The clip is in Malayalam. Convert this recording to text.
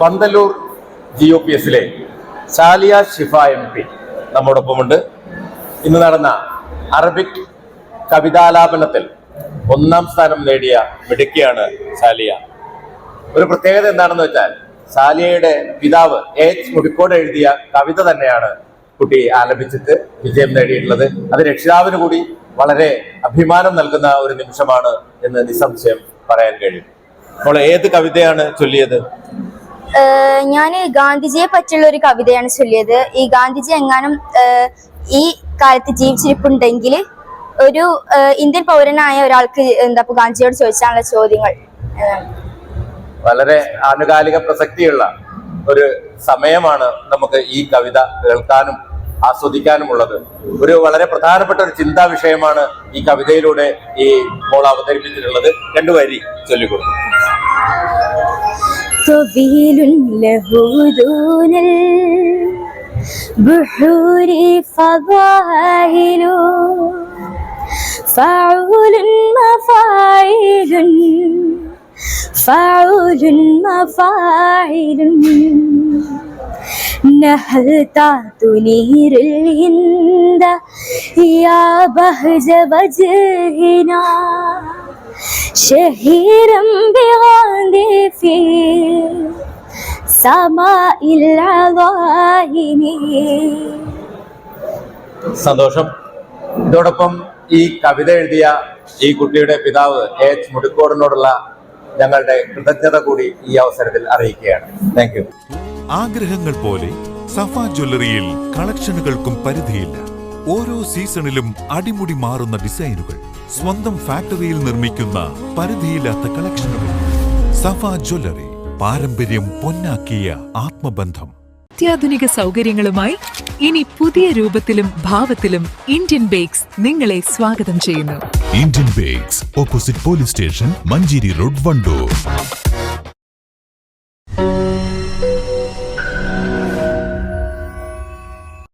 പന്തല്ലൂർ GOPSലെ സാലിയ ഷിഫ MP നമ്മോടൊപ്പമുണ്ട്. ഇന്ന് നടന്ന അറബിക് കവിതാലാപനത്തിൽ 1ാം സ്ഥാനം നേടിയ മിടുക്കിയാണ് സാലിയ. ഒരു പ്രത്യേകത എന്താണെന്ന് വെച്ചാൽ സാലിയയുടെ പിതാവ് H മുടിക്കോട് എഴുതിയ കവിത തന്നെയാണ് കുട്ടി ആലപിച്ചിട്ട് വിജയം നേടിയിട്ടുള്ളത്. അത് രക്ഷിതാവിന് കൂടി വളരെ അഭിമാനം നൽകുന്ന ഒരു നിമിഷമാണ് എന്ന് നിസ്സംശയം പറയാൻ കഴിയും. അപ്പോൾ ഏത് കവിതയാണ് ചൊല്ലിയത്? ഞാൻ ഗാന്ധിജിയെ പറ്റിയുള്ള ഒരു കവിതയാണ് ചൊല്ലിയത്. ഈ ഗാന്ധിജി എങ്ങാനും ഈ കാലത്ത് ജീവിച്ചിരിപ്പുണ്ടെങ്കിൽ ഒരു ഇന്ത്യൻ പൗരനായ ഒരാൾക്ക് ഗാന്ധിജിയോട് ചോദിച്ചാലുള്ള ചോദ്യങ്ങൾ. വളരെ ആനുകാലിക പ്രസക്തിയുള്ള ഒരു സമയമാണ് നമുക്ക് ഈ കവിത കേൾക്കാനും ആസ്വദിക്കാനുമുള്ളത്. ഒരു വളരെ പ്രധാനപ്പെട്ട ഒരു ചിന്താ വിഷയമാണ് ഈ കവിതയിലൂടെ ഈ മോൾ അവതരിപ്പിച്ചിട്ടുള്ളത്. 2 വരി ചൊല്ലിക്കൊടുക്കും. طويل له دون البحور فضائل فاعول مفاعل فاعول مفاعل نهلت تنير الهند يا بهج وجهنا شهيرا بغاندي في سماء العظائم. സന്തോഷം. ഇതോടൊപ്പം ഈ കവിത എഴുതിയ ഈ കുട്ടിയുടെ പിതാവ് H മുടിക്കോടിനോടുള്ള ഞങ്ങളുടെ കൃതജ്ഞത കൂടി ഈ അവസരത്തിൽ അറിയിക്കുകയാണ്. Thank you. ആഗ്രഹങ്ങൾ പോലെ സഫ ജ്വല്ലറിയിൽ കളക്ഷനുകൾക്കും പരിധിയില്ല. ഓരോ സീസണിലും അടിമുടി മാറുന്ന ഡിസൈനുകൾ, സ്വന്തം ഫാക്ടറിയിൽ നിർമ്മിക്കുന്ന പരിധിയില്ലാത്ത കളക്ഷനുകൾ. സഫ ജ്വല്ലറി, പാരമ്പര്യം പൊന്നാക്കിയ ആത്മബന്ധം. അത്യാധുനിക സൗകര്യങ്ങളുമായി ഇനി പുതിയ രൂപത്തിലും ഭാവത്തിലും ഇന്ത്യൻ ബേക്സ് നിങ്ങളെ സ്വാഗതം ചെയ്യുന്നു. Indian bakes, opposite police station, Manjeri road, Wandoor.